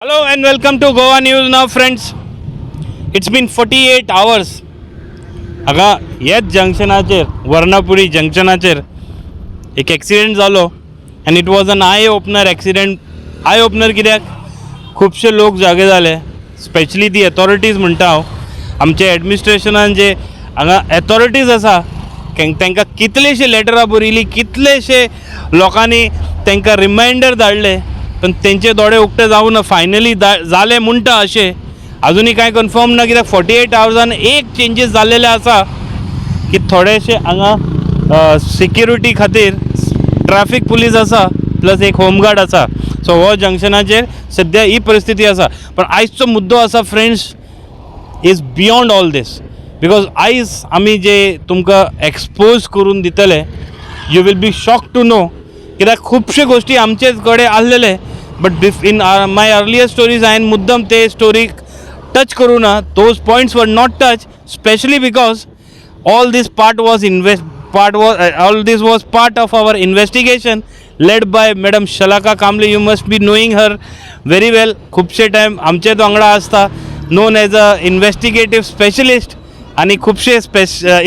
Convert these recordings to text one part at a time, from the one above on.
Hello and welcome to Goa News Now, friends. It's been 48 hours. हांगा हेच जंक्शनाचेर वर्णापुरी जंक्शनाचेर एक accident जालो and it was an eye opener accident. Eye opener कित्याक खुबशे लोक जागे जाले, स्पेशली दी अथॉरिटीज म्हणटा हांव. आमचे एडमिनिस्ट्रेशनान जे हांगा अथॉरिटीज आसा तांकां कितलेशे लेटरां बरयलीं, कितलेशे लोकांनी तांकां रिमांयडर धाडले, पण तेंचे दोळे उक्ते जावना. फायनली जाले म्हणटा अशें अजुनी कांय कन्फर्म ना, कित्याक 48 आवर्सान एक चेंजीस जाल्लेले आसा की थोडेशे हांगा सिक्युरिटी खातीर ट्रॅफिक पुलीस आसा प्लस एक होमगार्ड आसा. सो हो जंक्शनाचेर सद्या ही परिस्थिती आसा. पण आयजचो मुद्दो आसा friends is beyond all this, because आयज आमी जे तुमकां एक्सपोज करून दितले you will be shock to know, कित्याक खुबशे गोश्टी आमचे कडेन आसलेले but in my earlier stories हांवें मुद्दम ते स्टोरीक टच करूं ना. दोज पॉयंट्स वर not touch, especially because all this was part of our investigation led by Madam Shalaka Kamble. You must be knowing her very well. खुबशे time आमचे वांगडा आसता, known as a investigative specialist, आणि खुबशे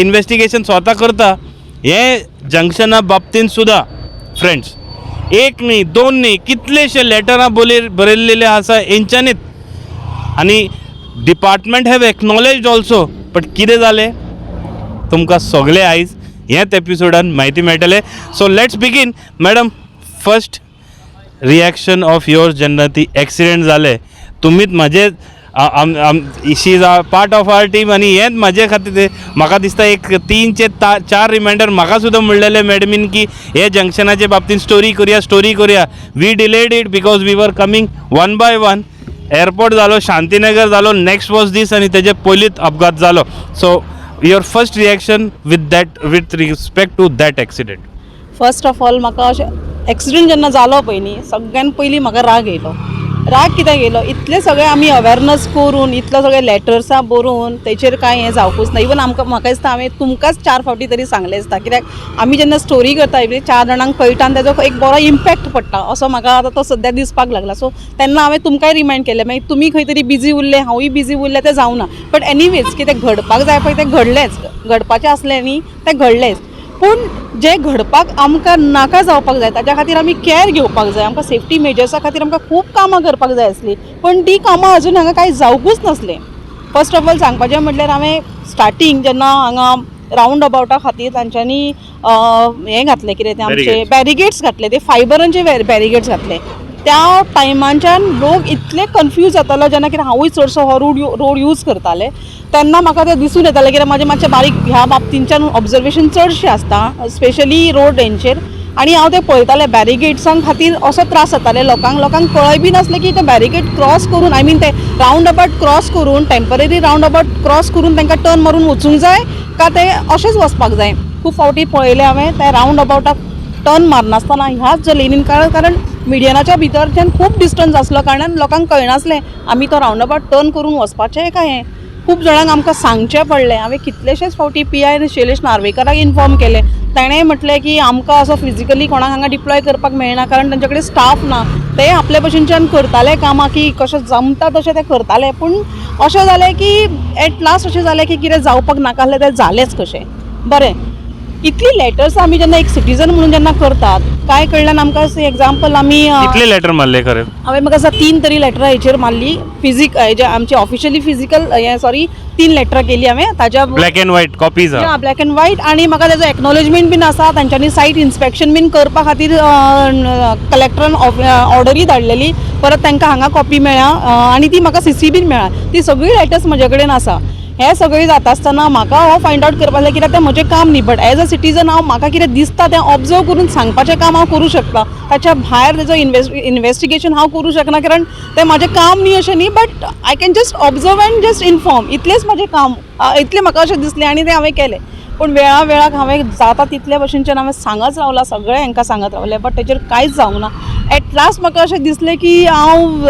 investigation स्वता करता. हे जंक्शना बाबतींत सुद्धा फ्रेंड्स एक न्ही दोन न्ही कितलेशे लेटरां बरयल्लेले आसा हेंच्यांनीच, आनी department have acknowledged also. But कितें जालें तुमकां सगळे आयज ह्याच एपिसोडान म्हायती मेळटले. So let's begin. Madam, first reaction of your जेन्ना ती एक्सिडेंट जाले, तुमीच म्हाजे she is a part of our team, आनी हेंच म्हाजे खातीर म्हाका दिसता एक 3 ते 4 रिमांयडर म्हाका सुद्दां म्हणलेले मॅडमीन की हे जंक्शनाचे बाबतींत स्टोरी करुया. We delayed it because we were coming one by one. Airport जालो, शांतीनगर जालो, नेक्स्ट वॉज दीस, आनी तेजे पयलींच अपघात जालो. So your first reaction with respect to that accident. First of all म्हाका अशें एक्सिडेंट जेन्ना जालो पळय न्ही, सगळ्यान पयलीं म्हाका राग येयलो. राग कित्याक येयलो, इतले सगळे आमी अवेरनस करून इतले सगळे लेटर्सां बरोवन तेचेर कांय हें जावपूच ना. इवन म्हाका दिसता हांवें तुमकांच 4 फावटी तरी सांगलें दिसता, कित्याक आमी जेन्ना स्टोरी करता 4 जाणांक कळटा आनी तेजो एक बरो इम्पॅक्ट पडटा असो म्हाका आतां तो सद्या दिसपाक लागला. सो तेन्ना हांवें तुमकांय रिमांयड केलें, मागीर तुमी खंय तरी बिजी उरले, हांवूय बिजी उरलें, तें जावना. बट एनीवेज कितें घडपाक जाय पळय तें घडलेंच, घडपाचें आसलें न्ही तें घडलेंच. पूण जे घडपाक आमकां नाका जावपाक जाय ताच्या खातीर आमी कॅर घेवपाक जाय. आमकां सेफ्टी मेजर्सा खातीर आमकां खूब कामां करपाक जाय आसलीं, पण ती कामां अजून हांगा कांय जावपूच नासलें. फर्स्ट ऑफ ऑल सांगपाचें म्हटल्यार हांवें स्टार्टींग जेन्ना हांगा रावंड अबावटा खातीर तांच्यांनी हें घातलें, कितें तें आमचे बॅरिगेड्स घातले, ते फायबरांचे बॅरिगेड्स घातले. त्या टायमांच्यान लोक इतले कन्फ्यूज जातालो जेन्ना, कितें हांवूय चडसो हो रोड यूज करतालें तेन्ना म्हाका तें दिसून येतालें, कित्याक म्हाजें मातशें बारीक ह्या बाबतींच्यान ऑब्जर्वेशन चडशें आसता, स्पेशली रोड हेंचेर. आनी हांव तें पळयतालें बॅरिगेड्सां खातीर असो त्रास जाताले लोकांक कळय बी नासलें की ते बॅरिगेड क्रॉस करून, आय मीन ते रावंड अबावट क्रॉस करून, टेम्पररी रावंड अबावट क्रॉस करून तांकां टर्न मारून वचूंक जाय का ते अशेंच वचपाक जाय. खूब फावटी पळयलें हांवें ते रावंड अबावटाक टर्न मारनासतना ह्याच ज्या लेनीन, कारण मिडियनाच्या भितरच्यान खूब डिस्टन्स आसलो कारणान लोकांक कळनासलें आमी तो रावंड अबावट टर्न करून वचपाचें काय हें. खूब जाणांक आमकां सांगचें पडलें. हांवें कितलेशेच फावटी PI शैलेश नार्वेकराक इन्फॉर्म केलें. ताणें म्हटलें की आमकां असो फिजिकली कोणाक हांगा डिप्लॉय करपाक मेळना कारण तांचे कडेन स्टाफ ना. ते आपले भशेनच्यान करताले कामां की कशें जमता तशें ते करताले. पूण अशें जालें की एट लास्ट अशें जालें की कितें जावपाक नाका आसलें तें जालेंच कशें. बरें, इतली लेटर्स आमी जेन्ना एक सिटीजन म्हणून जेन्ना करतात, काय कळल्यान आमकां एग्जाम्पल आमी कितले लेटर मारले खरें? हांवें म्हाका दिसता 3 तरी लेटरां हेचेर मारली. हेजे आमची ऑफिशियली फिजिकल 3 लेटरां केली हांवें. ताच्या black end white copies? Black end white. आनी म्हाका तेजो एक्नॉलेजमेंट बीन आसा. तांच्यांनी सायट इन्स्पेक्शन बीन करपा खातीर कलेक्टरान ऑर्डरी धाडलेली. परत तांकां हांगा कॉपी मेळ्ळा आनी ती म्हाका CC बीन मेळ्ळा. ती सगळी लेटर्स म्हजे कडेन आसा. हें सगळें जाता आसतना म्हाका हो फायंड आवट करपाक जाय, कित्याक तें म्हजें काम न्ही. बट एज अ सिटीजन हांव म्हाका कितें दिसता तें ऑब्जर्व करून सांगपाचें काम हांव करूं शकता. ताच्या भायर तेजो इन्वेस्टिगेशन हांव करूं शकना, कारण तें म्हाजें काम न्ही अशें न्ही. But I can just observe end just inform, इतलेंच म्हाजें काम. इतलें म्हाका अशें दिसलें आनी तें हांवें केलें. पूण वेळाक हांवें जाता तितल्या भशेनच्यान हांवें सांगच रावलां, सगळें हांकां सांगत रावलें, बट तेचेर कांयच जावंक ना. एट लास्ट म्हाका अशें दिसलें की हांव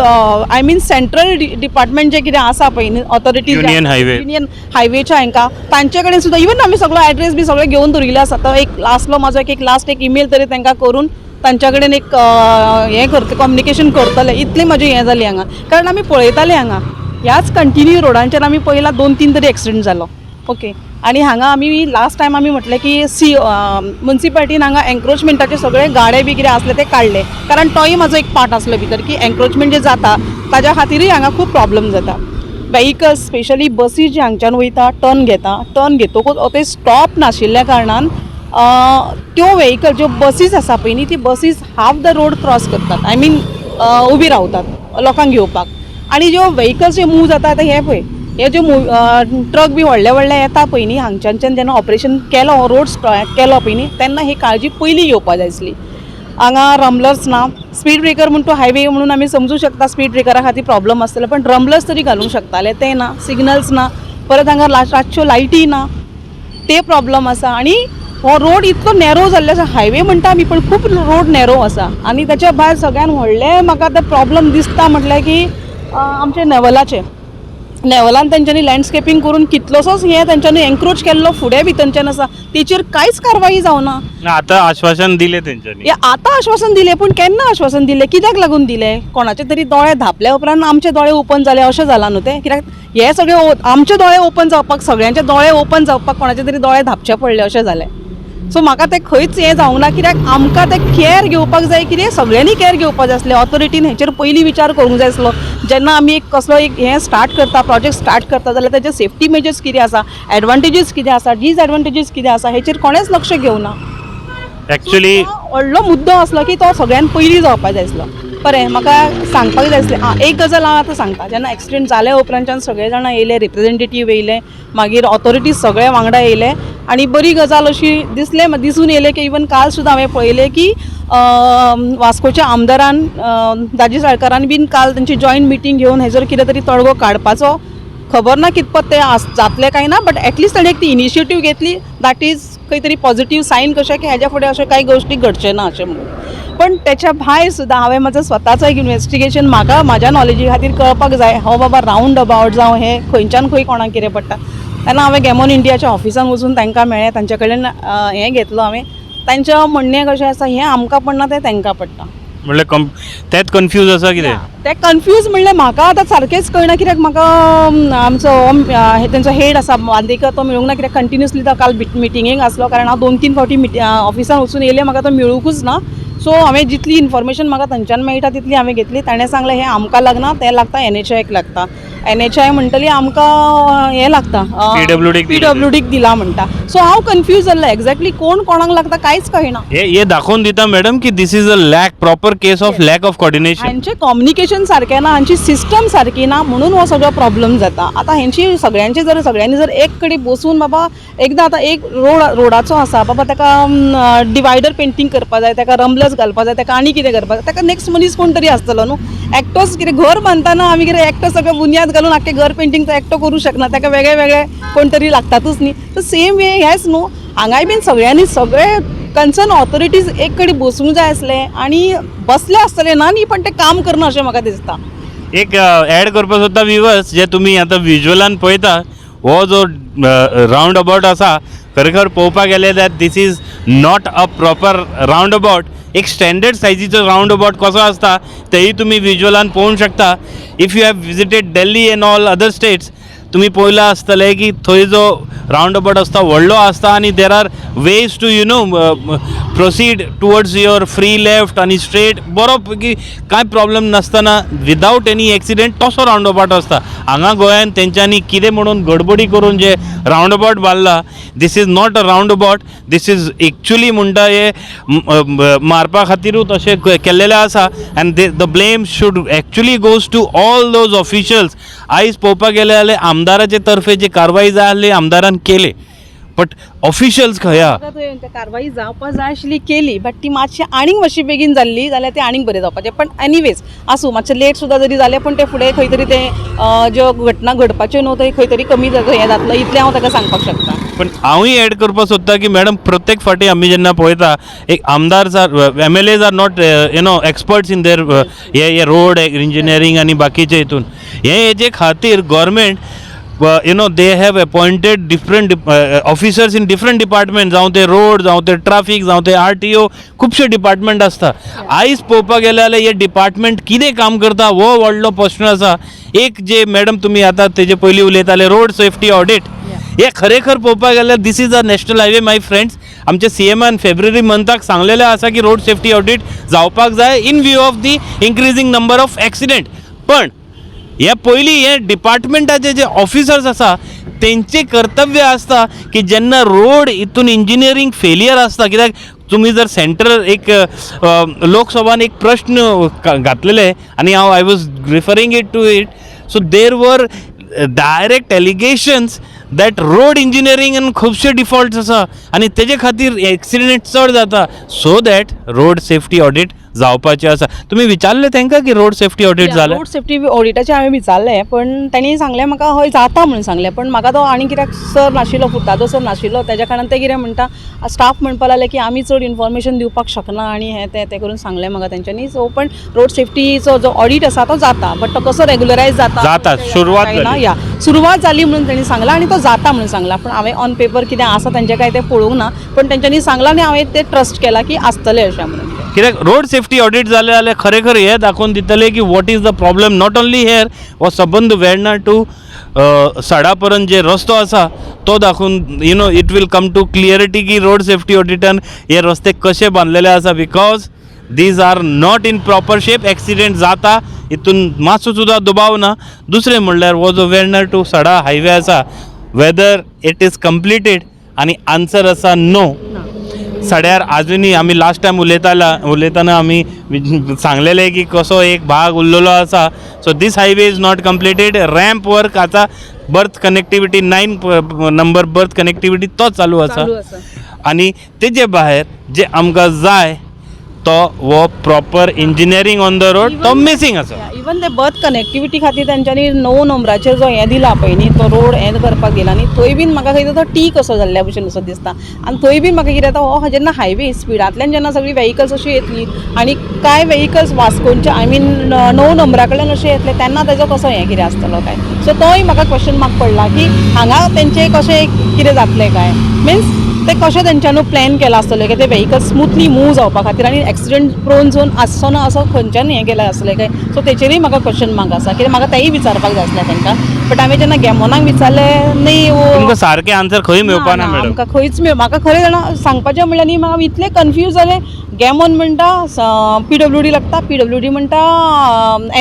आय मीन सेंट्रल डिपार्टमेंट जे कितें आसा पळय ऑथॉरिटीज, युनियन हायवेच्या हांकां, तांचे कडेन सुद्दां इवन आमी सगळो एड्रेस बी सगळें घेवन दवरिल्ले आसा. तो एक लास्टलो म्हाजो एक लास्ट एक ईमेल तरी तांकां करून तांच्या कडेन एक हें करता कम्युनिकेशन करतले इतली म्हजी हें जाली हांगा कारण आमी पळयताले हांगा ह्याच कंटिन्यू रोडांचेर आमी पयला 2-3 तरी एक्सिडेंट जालो ओके आणि हांगा आमी लास्ट टायम आमी म्हटलें की म्युन्सिपाल्टीन हांगा एन्क्रोचमेंटाचे सगळे गाडे बी कितें आसले ते काडले कारण तोय म्हाजो एक पार्ट आसलो भितर की एन्क्रोचमेंट जे जाता ताज्या खातीरूय हांगा खूब प्रॉब्लम जाता व्हेहिकल्स स्पेशली बसी जे हांगच्यान वयता टर्न घेतकूच ते स्टॉप नाशिल्ल्या कारणान त्यो व्हेहिकल ज्यो बसीस आसा पळय न्ही ती buses half the road cross करतात आय मीन उबी रावतात लोकांक घेवपाक आणि ज्यो व्हेहिकल्स जे मूव जाता आतां हे पळय हे ज्यो ट्रक बी व्हडले व्हडले येता पळय न्ही हांगच्यान जेन्ना ऑपरेशन केलो रोड केलो पळय न्ही तेन्ना ही काळजी पयलीं घेवपा जाय आसली हांगा रम्बलर्स ना स्पीड ब्रेकर म्हणून तो हायवे म्हणून आमी समजूं शकता स्पीड ब्रेकरा खातीर प्रॉब्लम आसतलो पण रम्बलर्स तरी घालूंक शकताले ते ना सिग्नल्स ना परत हांगा रातच्यो लायटी ना ते प्रॉब्लम आसा आणि हो रोड इतलो नॅरो जाल्लो आसा हायवे म्हणटा आमी पण खूब रोड नॅरो आसा आणि त्याच्या भायर सगळ्यान व्हडले म्हाका ते प्रॉब्लम दिसता म्हटल्यार की आमचे नेवलान तेंच्यांनी लँडस्केपींग करून कितलोसोच हे तेंच्यांनी एन्क्रोच केल्लो फुडें बी तेंच्यान आसा तेचेर कांयच कारवाई जावना आता आश्वासन दिले त्यांच्यानी आतां आश्वासन दिलें पूण केन्ना आश्वासन दिलें कित्याक लागून दिलें कोणाचे तरी दोळे धांपल्या उपरांत आमचे दोळे ओपन जाले अशें जालां न्हू तें कित्याक हे सगळे आमचे दोळे ओपन जावपाक सगळ्यांचे दोळे ओपन जावपाक कोणाचे तरी दोळे धांपचे पडले अशें जालें सो म्हाका तें खंयच हें जावंक ना कित्याक आमकां तें कॅर घेवपाक जाय कितें सगळ्यांनी कॅर घेवपाक जाय आसलें ऑथॉरिटीन हेचेर पयलीं विचार करूंक जाय आसलो जेन्ना आमी एक कसलो एक हें स्टार्ट करता प्रोजेक्ट स्टार्ट करता जाल्यार तेजे सेफ्टी मेजर्स कितें आसा एडवांटेजीस कितें आसा डिसएडवांटेजीस कितें आसा हेचेर कोणेच लक्ष घेवना ॲक्च्युली व्हडलो मुद्दो आसलो की तो सगळ्यान पयलीं जावपाक जाय आसलो बरें म्हाका सांगपाक जाय आसलें एक गजाल हांव आतां सांगता जेन्ना एक्सिडेंट जाल्या उपरांतच्यान सगळे जाणां येयले रिप्रेझेंटेटीव येयले मागीर ऑथॉरिटीज सगळे वांगडा येयले आणि बरी गजाल अशी दिसून येयले की इवन काल सुद्दां हांवें पळयलें की वास्कोच्या आमदारान दाजी साळकारान बीन काल तेंची जॉयंट मिटींग घेवन हेजर कितें तरी तोडगो काडपाचो खबर ना कितपत तें जातलें काय ना बट एटलिस्ट ताणें एक ती इनिशिएटीव घेतली दॅट इज खंय तरी पॉझिटीव सायन कशें की हेज्या फुडें अशें कांय गोश्टी घडचे ना अशें म्हणून पण त्याच्या भायर सुद्दां हांवें म्हजो स्वताचो एक इन्व्हेस्टिगेशन म्हाका म्हाज्या नॉलेजी खातीर कळपाक जाय हो बाबा रावंड अबावट जावं हें खंयच्यान खंय कोणाक कितें पडटा तेन्ना हांवें गॅमॉन इंडियाच्या ऑफिसान वचून तांकां मेळ्ळें तांचे कडेन हें घेतलो हांवें तांचें म्हणणें कशें आसा हें आमकां पडना तें तांकां पडटा म्हणल्यार तेच कन्फ्यूज आसा कितें ते कन्फ्यूज म्हणल्यार म्हाका आतां सारकेंच कळना कित्याक म्हाका आमचो तेंचो हेड आसा बांदेकर तो मेळूंक ना कित्याक कंटिन्युअसली तो काल मिटिंगेक आसलो कारण हांव 2-3 फावटी ऑफिसान वचून येयलें म्हाका तो मेळूंकूच ना सो हांवें जितली इन्फॉर्मेशन म्हाका थंयच्यान मेळटा तितली हांवें घेतली ताणें सांगलें हें आमकां लागना तें लागता NHAक लागता NHAय म्हणटली आमकां हें लागता PWDक दिला म्हणटा सो हांव कन्फ्यूज जाल्लें एक्झॅक्टली कोण कोणाक लागता कांयच कळना हे दाखोवन दिता मॅडम की this is a lack proper case of lack of coordination हांचें कम्युनिकेशन सारकें ना हांची सिस्टम सारकी ना म्हणून हो सगळो प्रॉब्लेम जाता आतां हेंची सगळ्यांनी जर एक कडेन बसून बाबा एकदां आतां एक रोडाचो आसा बाबा ताका डिवायडर पेंटींग करपा जाय ताका रम्बलर्स घालपा जाय ताका आनी कितें करपा जाय ताका नेक्स्ट मनीस कोण तरी आसतलो न्हू एकटोच कितें घर बांदतना आमी कितें एकटो सगळें बुन्याद घालून आख्खें घर पेंटींग तो एकटो करूं शकना ताका वेगळे वेगळे कोण तरी लागतातूच न्ही तर सेम वे हेच न्हू हांगाय बीन सगळ्यांनी सगळे कन्सर्न ऑथॉरिटीज एक कडेन बसूंक जाय आसले आणि बसले आसतले ना न्ही पण ते काम करना अशें म्हाका दिसता एक ॲड करपाक सोदता विवर्स जे तुमी आतां विज्युअलान पळयता हो जो रावंड अबावट आसा खरेखर पळोवपाक गेले that this is not a proper roundabout एक स्टँडर्ड सायजीचो रावंड अबावट कसो आसता तेही तुमी विज्युअलान पळोवंक शकता if you have visited Delhi and all other states तुम्ही पळयलां आसतलें की थंय जो रावंड अबावट आसता व्हडलो आसता आनी there are ways to proceed towards your free left आनी स्ट्रेट बरो पैकी कांय प्रॉब्लेम नासतना विदावट एनी एक्सिडेंट तसो रावंड अबावट आसता हांगा गोंयान तेंच्यांनी कितें म्हणून गडबडी करून जे रावंड अबावट बांदला this is not a roundabout this is actually म्हणटा हे मारपा खातीरूच अशें केल्लेलें आसा and the blame should actually goes to all those officials आयज पळोवपाक गेले जाल्यार आमदाराचे तर्फे जी कारवाई जाय आसली आमदारान केली बट ऑफिशियल्स खंय कारवाई जावपाक जाय आशिल्ली केली बट ती मातशी आनीक मातशी बेगीन जाल्ली जाल्यार तें आनीक बरें जावपाचें पण एनीवेज आसूं मातशें लेट सुद्दां जरी जालें पण तें फुडें खंय तरी तें ज्यो घटना घडपाच्यो न्हू थंय खंय तरी कमी हें जातलो इतलें हांव ताका सांगपाक शकता पण हांवूय एड करपाक सोदता की मॅडम प्रत्येक फावटी आमी जेन्ना पळयता एक आमदार MLAs are not experts in there हे रोड इंजिनियरींग आनी बाकीचे हितून हेजे खातीर government you know they have appointed different officers in different department, जावं ते रोड, जावं ते ट्रॅफिक, जावं ते RTO, खुबशे डिपार्टमेंट आसता. आयज पळोवपाक गेले जाल्यार हे डिपार्टमेंट कितें काम करता हो व्हडलो प्रश्न आसा. एक जे मॅडम तुमी आतां तेजे पयलीं उलयताले रोड सेफ्टी ऑडिट, हे खरेखर पळोवपाक गेल्यार this is a national highway my friends. आमच्या CMन फेब्रुवारी मंथाक सांगलेलें आसा की रोड सेफ्टी ऑडिट जावपाक जाय in view of the increasing number of accident. पण हे पयलीं हे डिपार्टमेंटाचे जे ऑफिसर्स आसा तेंचे कर्तव्य आसता की जेन्ना रोड हितून इंजिनियरींग फेलियर आसता, कित्याक तुम्ही जर सेंट्रल एक लोकसभान एक प्रश्न घातलेले आनी I was referring it to it. So there were direct allegations that road इंजिनियरींगान खुबशे डिफॉल्ट्स आसा आनी तेजे खातीर एक्सिडेंट चड जाता. So that road safety audit जावपाचें आसा. तुमी विचारलें तांकां की रोड सेफ्टी ऑडिट जालें? रोड सेफ्टी ऑडिटाचें हांवें विचारलें, पण तांणी सांगलें म्हाका हय जाता म्हणून सांगलें. पण म्हाका तो आनी कित्याक सर नाशिल्लो, फुताचो सर नाशिल्लो, तेज्या कारणान ते कितें म्हणटा स्टाफ म्हणपाक लागले की आमी चड इन्फॉर्मेशन दिवपाक शकना आनी हें तें करून सांगलें म्हाका तेंच्यांनी. सो पण रोड सेफ्टीचो जो ऑडिट आसा तो जाता, बट तो कसो रेग्युलरायज जाता सुरवात जाली. सुरवात जाली म्हणून तेणी सांगला आनी तो जाता म्हणून सांगला. पण हांवें ऑन पेपर कितें आसा तेंचें काय तें पळोवंक ना, पण तेंच्यांनी सांगलां आनी हांवें तें ट्रस्ट केला की आसतलें अशें म्हणून. कित्याक रोड सेफ्टी ऑडिट जालें जाल्यार खरेखर हे दाखोवन दितले की what is the problem not only hair वो सबंद वेर्णा टू सडा पर्यंत जे रस्तो आसा तो दाखोवन you know it will come to clarity की रोड सेफ्टी ऑडिटान हे रस्ते कशे बांदलेले आसा. Because these are not in proper shape. Accident जाता हितून मातसो सुद्दां दुबाव ना. दुसरें म्हणल्यार हो जो वेर्णा टू सडा हायवे आसा वेदर इट इज कंप्लिटेड, आनी आन्सर आसा नो. सड्यार आजुनी आमी लास्ट टायम उलयताना आमी सांगलेलें की कसो एक भाग उरलेलो आसा. So this highway is not completed. Ramp work आतां berth connectivity 9 number berth connectivity तो चालू आसा. आनी तेजे भायर जे आमकां जाय तो वो proper engineering on the road तो मिसींग आसा. इवन ते बर्थ कनेक्टिविटी खातीर तेंच्यांनी 9 नंबराचेर जो हें दिला पळय न्ही, तो रोड हें करपाक दिला न्ही, थंय बीन म्हाका खंय तो टी कसो जाल्ल्या भशेन असो दिसता. आनी थंय बीन म्हाका कितें जाता हो जेन्ना हायवे स्पिडांतल्यान जेन्ना सगळीं व्हेहिकल्स अशी येतली आनी कांय व्हेहिकल्स वास्कोनचे आय मीन 9 नंबरा कडल्यान अशे येतले तेन्ना तेजो कसो हें कितें आसतलो काय. सो तोय म्हाका क्वेश्चन मार्क पडला की हांगा तेंचें कशें कितें जातलें काय. मिन्स ते कशें तेंच्यानी प्लॅन केला आसतलें की ते व्हेहिकल्स स्मुथली मूव जावपा खातीर आनी एक्सिडेंट प्रोन झोन आसचो ना असो खंयच्यान हें केलें आसलें काय. सो तेचेरूय म्हाका क्वेश्चन मार्क आसा, कित्याक म्हाका तेंय विचारपाक जाय आसलें तांकां. बट हांवें जेन्ना गॅमोनाक विचारलें न्ही तुमकां सारकें आन्सर खंय मेळपा ना मॅडम. आमकां खंयच म्हाका खरें जाणा सांगपाचें म्हणल्यार न्ही म्हाका इतलें कन्फ्यूज जालें. गॅमोन म्हणटा PWD लागता, PWD म्हणटा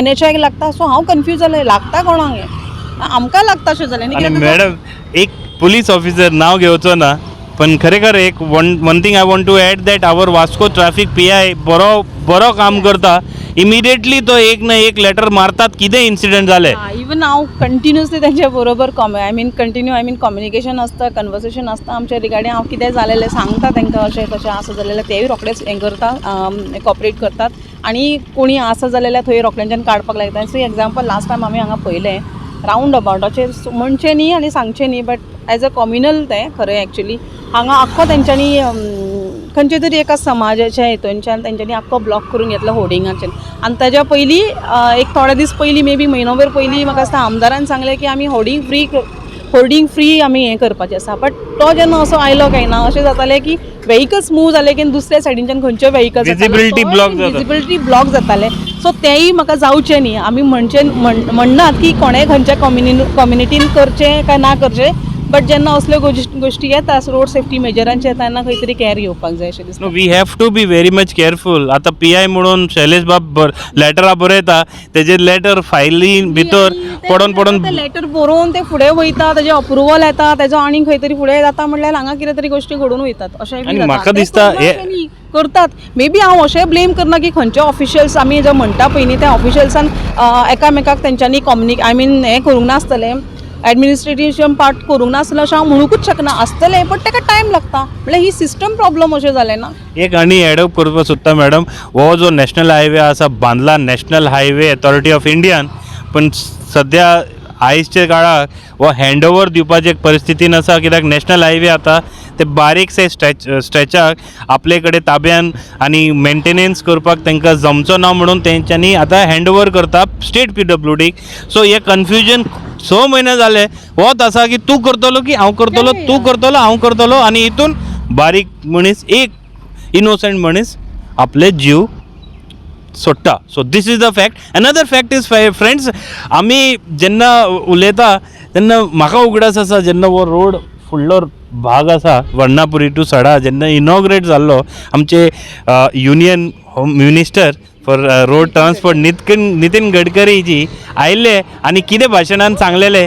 NHAक लागता. सो हांव कन्फ्यूज जालें लागता कोणाक हें. आमकां लागता अशें जालें न्ही. मॅडम एक पुलीस ऑफिसर नाव घेवचो ना, पण खरेखर एक one thing I want to add that our Vasco traffic PI बरो काम करता. इमिडिएटली तो एक ना एक लेटर मारतात कितें इन्सिडेंट जालें. इवन हांव कंटिन्युअसली तेंच्या बरोबर आय मीन कम्युनिकेशन आसता, कन्वर्सेशन आसता आमच्या रिगार्डींग. हांव कितें जालेलें सांगता तांकां अशें तशें आसा जालेलें तेवूय रोखडेच हें करता, कॉपरेट करतात. आनी कोणी आसा जाल्यार थंय रोखड्यांच्यान काडपाक लागता. सो एग्जाम्पल लास्ट टायम आमी हांगा पळयलें रावंड अबावटाचेर म्हणचें न्ही आनी सांगचें न्ही, बट एज अ कम्युनल तें खरें एक्चुली हांगा आख्खो तेंच्यांनी खंयचे तरी एका समाजाच्या हितूनच्यान तेंच्यांनी आख्खो ब्लॉक करून घेतलो होर्डिंगाचेर. आनी ताज्या पयलीं एक थोडे दीस पयलीं मे बी म्हयनोभर पयलीं म्हाका दिसता आमदारान सांगलें की आमी होर्डिंग फ्री आमी हें करपाचें आसा. बट तो जेन्ना असो आयलो काय ना अशें जातालें की व्हेहिकल्स मूव जाले की दुसऱ्या सायडींच्यान खंयच्यो व्हेहिकल्स विजिबिलिटी ब्लॉक जाताले. सो तेंय म्हाका जावचें न्ही. आमी म्हणनात की कोणें खंयच्या कम्युनिटीन करचें काय ना करचें, बट जेन्ना असल्यो गोश्टी येता रोड सेफ्टी मेजरांचे तेन्ना खंय तरी कॅर घेवपाक जाय अशें दिसता. We have to be very much careful. आतां PI म्हणून शैलेश बाब लेटरां बरयता, तेजेर लेटर फायली भितर पडोन लेटर बरोवन ते फुडें वयता, तेजें अप्रुवल येता, तेजो आनी खंय तरी फुडें जाता म्हणल्यार हांगा कितें तरी गोश्टी घडून वयतात अशें म्हाका दिसता करतात. मे बी हांव अशें ब्लेम करना की खंयचे ऑफिशियल्स आमी जो म्हणटा पळय न्ही त्या ऑफिशियल्सान एकामेकाक तेंच्यांनी आय मीन हें करूंक नासतलें, एडमिनिस्ट्रेटिव्ह पार्ट करूंक नासलें अशें हांव म्हणूंकूच शकना. आसतलें बट ताका टायम लागता. म्हणल्यार ही सिस्टम प्रॉब्लम अशें जालें ना. एक आनी एडअप करपाक सोदता मॅडम. हो जो नॅशनल हायवे आसा बांदला national highway authority of Indian, पण सद्या आयजच्या काळाक हो हँडओवर दिवपाची एक परिस्थितीन आसा. कित्याक नॅशनल हायवे आतां ते बारीकसे स्ट्रेचाक आपले कडेन ताब्यान आनी मेंटेनन्स करपाक तांकां जमचो ना म्हणून तेंच्यांनी आतां हँडओवर करता स्टेट PWDक. सो हे कन्फ्युजन स म्हयने जाले होच आसा की तूं करतलो की हांव करतलो, तूं करतलो हांव करतलो, आनी हितून बारीक मनीस एक इनोसंट मनीस आपले जीव सोडटा. So this is the fact. Another fact is friends, आमी जेन्ना उलयता तेन्ना म्हाका उगडास आसा जेन्ना हो रोड फुडलो भाग आसा वर्णापुरी टू सडा जेन्ना इनॉग्रेट जाल्लो आमचे union home minister for road transport Nitin Gadkari ji आयिल्ले आनी कितें भाशणान सांगलेले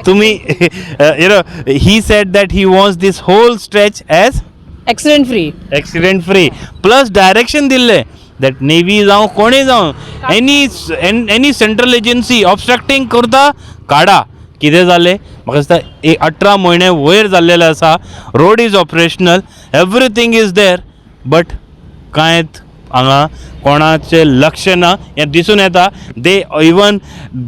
तुमी you know he said that he wants this whole stretch as accident free plus direction दिल्ले दॅट नेवी जावं कोणीय जावं एनी सेंट्रल एजन्सी ऑब्स्ट्रक्टिंग करता काडा. कितें जालें म्हाका दिसता 18 म्हयने वयर जाल्लेले आसा. Road is operational, everything is there, but कांयच हांगा कोणाचें लक्ष ना हें दिसून येता. They even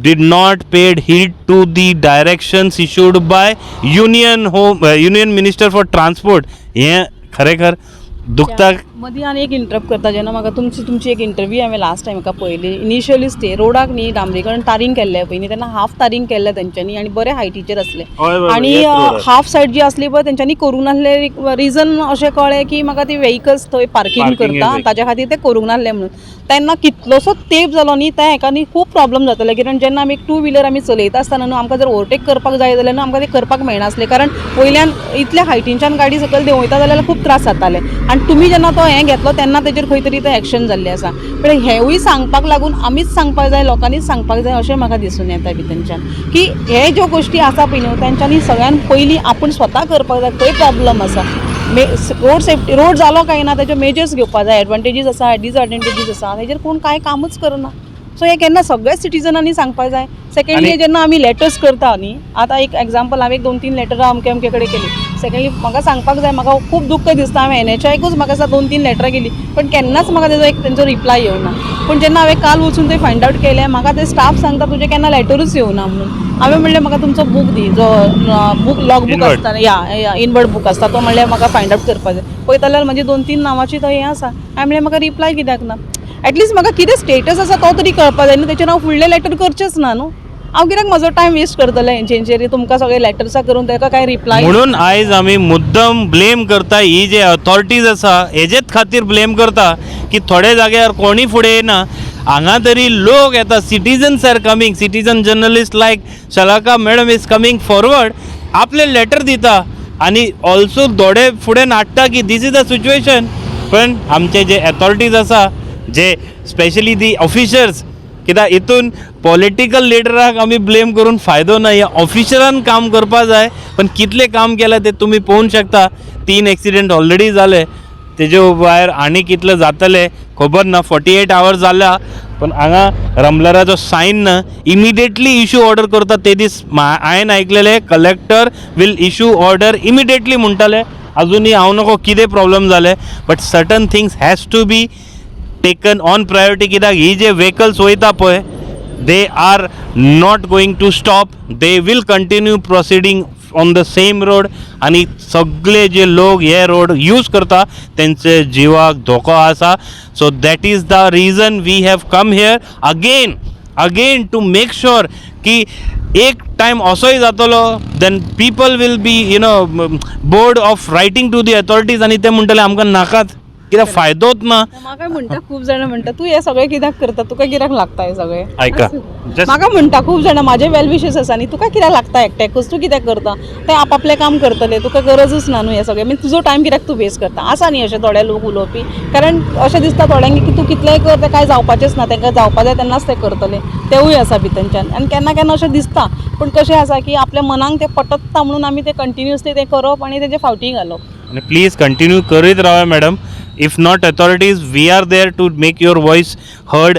did not paid heed to the directions issued by union minister for transport. हें खरेखर दुखता. मदीं आनी एक इंटरप्ट करता जेन्ना म्हाका तुमची एक इंटरव्यू हांवें लास्ट टायम म्हाका पळयली. इनिशियलीच ते रोडाक न्ही डांबरीकरण तारींग केल्लें पळय न्ही तेन्ना हाफ तारींग केल्लें तेंच्यांनी आनी बरे हायटीचेर आसले आनी हाफ सायड जी आसली पळय तेंच्यांनी करूंक नासले. रिजन अशें कळ्ळें की म्हाका ती व्हेकल्स थंय पार्किंग करता ताच्या खातीर ते करूंक नासले म्हणून. तेन्ना कितलोसो तेंप जालो न्ही त्या हेका न्ही खूब प्रॉब्लम जाताले कित्याक जेन्ना आमी एक टू व्हिलर आमी चलयता आसतना न्हू आमकां जर ओवरटेक करपाक जाय जाल्यार न्हू आमकां ते करपाक मेळनासलें कारण वयल्यान इतल्या हायटींच्यान गाडी सकयल देंवयता जाल्यार खूब त्रास जाताले. आनी तुमी जेन्ना तो हें घेतलो तेन्ना तेजेर खंय तरी तें एक्शन जाल्लें आसा. पण हेंवूय सांगपाक लागून आमीच सांगपाक जाय, लोकांनीच सांगपाक जाय अशें म्हाका दिसून येता भितरच्यान की हे ज्यो गोश्टी आसा पळय न्हू तेंच्यांनी सगळ्यान पयलीं आपूण स्वता करपाक जाय. खंय प्रॉब्लम आसा रोड सेफ्टी रोड जालो काय ना तेजे मेजर्स घेवपाक जाय. एडवांटेजीस आसा डिसएडवांटेजीस आसा तेजेर कोण कांय कामूच करना. सो हे केन्ना सगळ्या सिटिजनांनी सांगपाक जाय. सेकंडली जेन्ना आमी लेटर्स करता न्ही आतां एक एग्जांपल हांवें 2-3 लेटरां अमके कडेन केली. सेकंडली म्हाका सांगपाक जाय म्हाका खूब दुख्ख दिसता. हांवें NHAकूच म्हाका 2-3 लेटरां केली पण केन्नाच म्हाका तेजो एक तेंचो रिप्लाय येवना. पूण जेन्ना हांवें काल वचून थंय फायंड आवट केलें म्हाका ते स्टाफ सांगता तुजें केन्ना लेटरूच येवना म्हणून. हांवें म्हणलें म्हाका तुमचो बूक दी जो बूक लॉग बूक आसता या इनवर्ड बूक आसता तो म्हणल्यार म्हाका फायंड आवट करपाक जाय. पळयता जाल्यार म्हजी 2-3 नांवांची थंय हें आसा. हांवें म्हणलें म्हाका रिप्लाय कित्याक ना. एटलिस्ट म्हाका कितें स्टेटस आसा तो तरी कळपाक जाय न्हू. तेचेर हांव फुडलें लेटर करचेंच ना न्हू. हांव कित्याक म्हजो टायम वेस्ट करतलें हेंचेर तुमकां सगळे लेटर्सां करून ताका काय रिप्लाय. म्हणून आयज आमी मुद्दम ब्लेम करता ही जे अथॉरिटीज आसा हेजेच खातीर ब्लेम करता की थोडे जाग्यार कोणी फुडें येना. हांगा तरी लोक येता, citizens are coming, citizen journalist like Shalaka madam is coming forward, आपले लेटर दिता आनी ऑल्सो थोडे फुडें नाडटा की दीस इज द सिच्युएशन. पण आमचे जे अथॉरिटीज आसा जे स्पेशली दी ऑफिशर्स कित्याक हितून पॉलिटिकल लिडराक आमी ब्लेम करून फायदो ना. ह्या ऑफिशरान काम करपा जाय. पण कितलें काम केलां तें तुमी पळोवंक शकता. 3 एक्सिडेंट ऑलरेडी जाले, तेजे भायर आनी कितले जातले खबर ना. 48 आवर्स जाल्या पण हांगा रमलराचो सायन ना. इमिडिएटली इश्यू ऑर्डर करता ते दीस हांवें आयकलेले collector will issue order immediately म्हणटाले. अजुनूय हांव नको कितें प्रॉब्लम जाले but certain things has to be taken on priority. कित्याक ही जे व्हेकल्स वयता पळय they are not going to stop. They will continue proceeding on the same road आनी सगळे जे लोक हे रोड यूज करता तेंचे जिवाक धोको आसा. So that is the reason we have come here again to make sure की एक टायम असोय जातलो then people will be you know bored of writing to the authorities आनी ते म्हणटले आमकां नाकात कित्याक फायदोच ना. म्हाका म्हणटा खूब जाणां म्हणटा तूं हे सगळें कित्याक करता, तुका कित्याक लागता हे सगळें. ऐका म्हाका म्हणटा खूब जाणां म्हाजे वेल विशेस आसा न्ही तुका कित्याक लागता एकट्याकूच, तूं कित्याक करता. ते आपआपलें काम करतले, तुका गरजूच ना न्हू हे सगळें. मागीर तुजो टायम कित्याक तूं वेस्ट करता. आसा न्ही अशे थोडे लोक उलोवपी कारण अशें दिसता थोड्यांक की तूं कितलेंय कर तें कांय जावपाचेंच ना. तांकां जावपा जाय तेन्नाच ते करतले तेवूय आसा भितरच्यान. आनी केन्ना केन्ना अशें दिसता पूण कशें आसा की आपल्या मनाक तें पटता म्हणून आमी तें कंटिन्युअसली तें करप आनी तेजे फावटी घालप. आणि प्लीज कंटिन्यू करीत राहा madam. If not authorities we are there to make your voice heard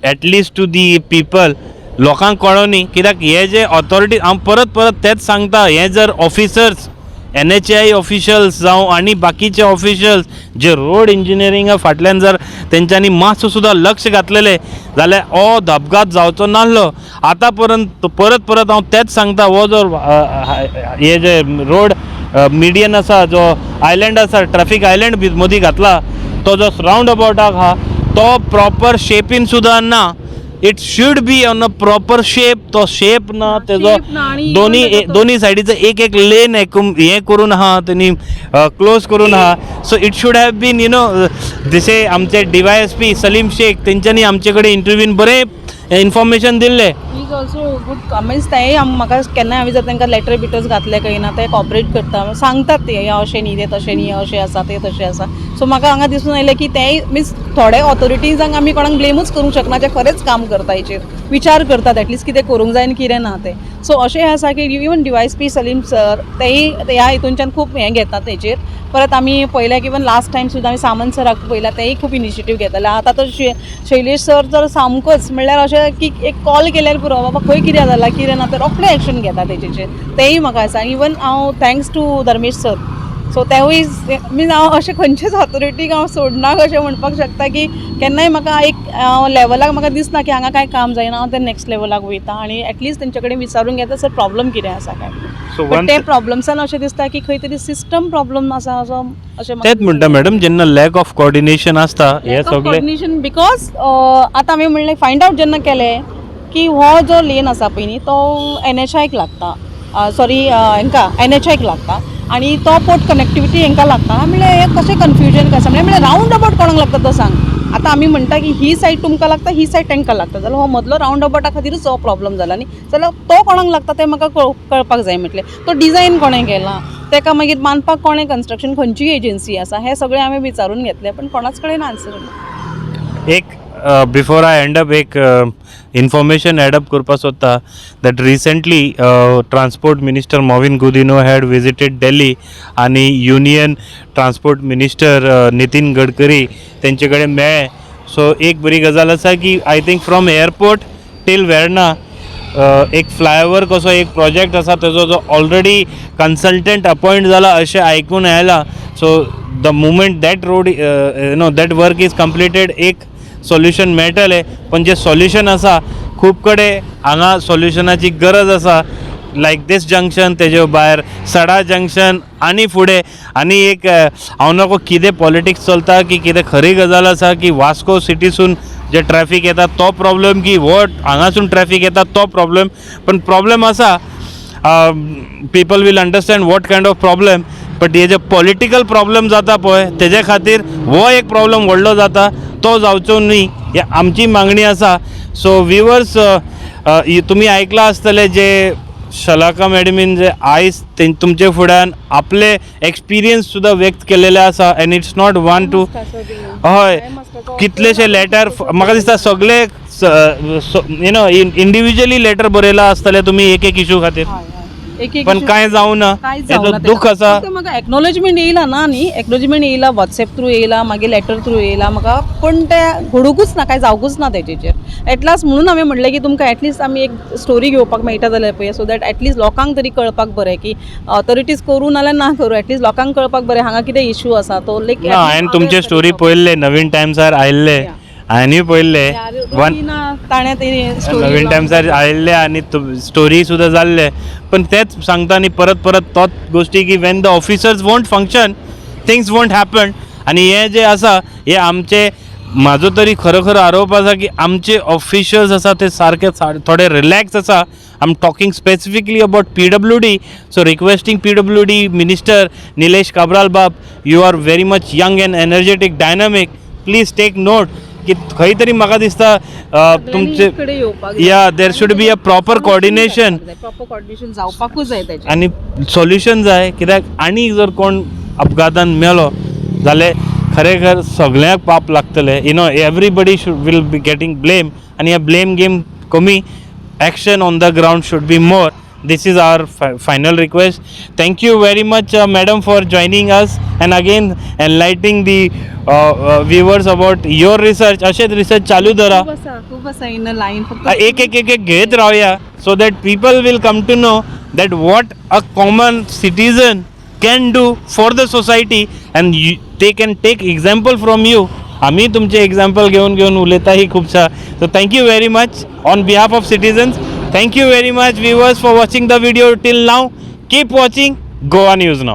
at least to the people. लोकांक कळोनी कित्याक हे जे ऑथॉरिटी हांव परत तेच सांगता. हे जर ऑफिसर्स NHAI ऑफिशल्स जावं आनी बाकीचे ऑफिशल्स जे रोड इंजिनियरिंगा फाटल्यान जर तेंच्यांनी मातसो सुद्दां लक्ष घातलेले जाल्यार हो अपघात जावचो नासलो. आतां परत हांव तेच सांगता. हो जो हे जे रोड मिडियन आसा जो आयलँड आसा ट्रॅफिक आयलँड मदीं घातला तो जो रावंड अबावटाक आहा तो प्रॉपर शेपीन सुद्दां ना. It should be on a proper shape. तो शेप ना तेजो shape ना आणि दोन्ही even दोन्ही सायडीचं एक एक लेन हे करून आहा त्यांनी क्लोज करून आहा. So it should have been you know जसे आमचे DYSP सलीम शेख तेंच्यांनी आमचे कडेन इंटरव्यून बरें इन्फॉर्मेशन दिल्ले. इज ऑल्सो गूड कमेंट्स तेय म्हाका केन्ना हांवें जर तांकां लेटर बिटर्स घातले काय ना ते कॉपरेट करता सांगतात ते हे अशें न्ही ते तशें न्ही अशें आसा ते तशें आसा. सो म्हाका हांगा दिसून आयलें की तेय मिन्स थोडे ऑथॉरिटीजांक आमी कोणाक ब्लेमूच करूंक शकना जे खरेंच काम करता हेचेर विचार करतात एटलिस्ट कितें करूंक जाय आनी कितें ना तें. सो अशें आसा की इवन DYSP सलीम सर तेय ह्या हितूनच्यान खूब हें घेतात हेचेर. परत आमी पळयल्याक इवन लास्ट टायम सुद्दां आमी सामंत सराक पळयला तेय खूब इनिशिएटीव घेतले. आतां तर शैलेश सर तर सामकोच म्हणल्यार अशें की एक कॉल केल्यार पुरो बाबा खंय कितें जालां कितें ना तर रोखडें एक्शन घेतात तेचेर. तेय म्हाका आसा इवन हांव thanks to Dharmesh sir. So तेवूय मीन हांव अशें खंयचेच ऑथॉरिटीक हांव सोडनाक अशें म्हणपाक शकता की केन्नाय म्हाका एक लेवलाक म्हाका दिसना की हांगा कांय काम जायना हांव ते नेक्स्ट लेवलाक वयता आनी एटलिस्ट तेंचे कडेन विचारून घेता सर प्रॉब्लम कितें आसा काय. बट ते प्रॉब्लम्सान अशें दिसता की खंय तरी सिस्टम प्रॉब्लम आसा असो अशें तेच म्हणटा मॅडम जेन्ना लॅक ऑफ कोऑर्डिनेशन आसता हे सगळे कोऑर्डिनेशन बिकॉज आतां आमी म्हणलें फायंड आवट जेन्ना केलें की हो जो लेन आसा पळय न्ही तो NHIक लागता सॉरी हांकां NHIक लागता आनी तो पोर्ट कनेक्टिविटी हांकां लागता. म्हणलें हें कशें कन्फ्युजन कशें म्हणलें रावंड अबावट कोणाक लागता तो सांग. आतां आमी म्हणटा की ही सायड तुमकां लागता ही सायड तांकां लागता जाल्यार हो मदलो रावंड अबावटा खातीरच हो प्रॉब्लम जाला न्ही जाल्यार तो कोणाक लागता तें म्हाका कळपाक जाय. म्हटलें तो डिजायन कोणें केला तेका मागीर बांदपाक कोणें कन्स्ट्रक्शन खंयची एजन्सी आसा हें सगळें हांवें विचारून घेतलें पण कोणाच कडेन आन्सर ना. एक बिफोर आय एंड अप एक इन्फॉर्मेशन एडअप करपा सोदता that recently transport minister Mauvin Godinho had visited Delhi आनी union transport minister Nitin Gadkari तेंचे कडेन मेळ्ळे. सो एक बरी गजाल आसा की I think from airport till Verna एक फ्लायओवर कसो एक प्रोजेक्ट आसा तेजो जो ऑलरेडी कन्सल्टंट अपॉयंट जाला अशें आयकून आयलां. So the moment that road you know that work is completed एक सोल्युशन मेळटलें. पण जे सोल्युशन आसा खूब कडेन हांगा सोल्युशनाची गरज आसा लायक दीस जंक्शन तेजे भायर सडा जंक्शन आनी फुडें आनी एक हांव नको कितें पॉलिटिक्स चलता की कितें खरी गजाल आसा की वास्को सिटीसून जे ट्रॅफिक येता तो प्रॉब्लेम की हो हांगासून ट्रॅफिक येता तो प्रॉब्लेम. पण प्रॉब्लेम आसा people will understand what kind of problem. But हे जे पॉलिटिकल प्रॉब्लेम जाता पळय तेजे खातीर हो एक प्रॉब्लेम व्हडलो जाता तो जावचो न्ही ही आमची मागणी आसा. सो व्हिवर्स तुमी आयकलां आसतलें जे शलाका मॅडमीन जे आयज तुमचे फुड्यान आपले एक्सपिरियन्स सुद्दां व्यक्त केलेले आसा end it's not one two हय कितलेशे लेटर म्हाका दिसता सगळे यू नो इंडिविज्युअली लेटर बरयला आसतले तुमी एक एक इशू खातीर पण कांय जावना हेजो दूख आसा. म्हाका एक्नॉलेजमेंट येयला ना न्ही एक्नॉलेजमेंट येयला WhatsApp थ्रू येयला मागीर लेटर थ्रू येयला म्हाका पण ते घडूंकूच ना कांय जावंकूच ना तेजेर एटलास्ट म्हणून हांवें म्हणलें की तुमकां एटलिस्ट आमी एक स्टोरी घेवपाक मेळटा जाल्यार पळय सो दॅट एटलिस्ट लोकांक तरी कळपाक बरें की ऑथॉरिटीज करूं नाल्यार ना करूं एटलिस्ट लोकांक कळपाक बरें हांगा कितें इशू आसा तो लायक हांवें तुमचे स्टोरी पळयल्ले नवीन टायम्सार आयिल्ले हांवेंय पळयल्ले नवीन टायम्सार आयिल्ले आनी स्टोरी सुद्दां जाल्ले. पण तेच सांगता न्ही परत परत तोच गोश्टी की Wien the officers won't function things won't happen. आनी हे जे आसा हे आमचे म्हाजो तरी खरो आरोप आसा की आमचे ऑफिशियल्स आसा ते सारके थोडे रिलॅक्स आसा. I am talking specifically about PWD. So requesting PWD minister Nilesh Cabral Bab you are very much young and energetic dynamic please take note की खंय तरी म्हाका दिसता तुमचे या there should be a proper coordination जावपाकूच जाय तेजें आनी सोल्युशन जाय. कित्याक आनी जर कोण अपघातान मेलो जाल्यार खरेखर सगळ्यांक पाप लागतले. You know everybody will be getting blame आनी हे ब्लेम गेम कमी action on the ground should be more. This is our final request. Thank you very much madam for joining us and again enlightening the viewers about your research. अशेच research चालू दरा खूब आसा in lion फक्त एक घेत रावया so that people will come to know that what a common citizen can do for the society and they can take example from you. आम्ही तुमचे एक्झाम्पल घेऊन उलयताय खूबशा. So thank you very much on behalf of citizens. Thank you very much viewers for watching the video till now. Keep watching Goa News Now.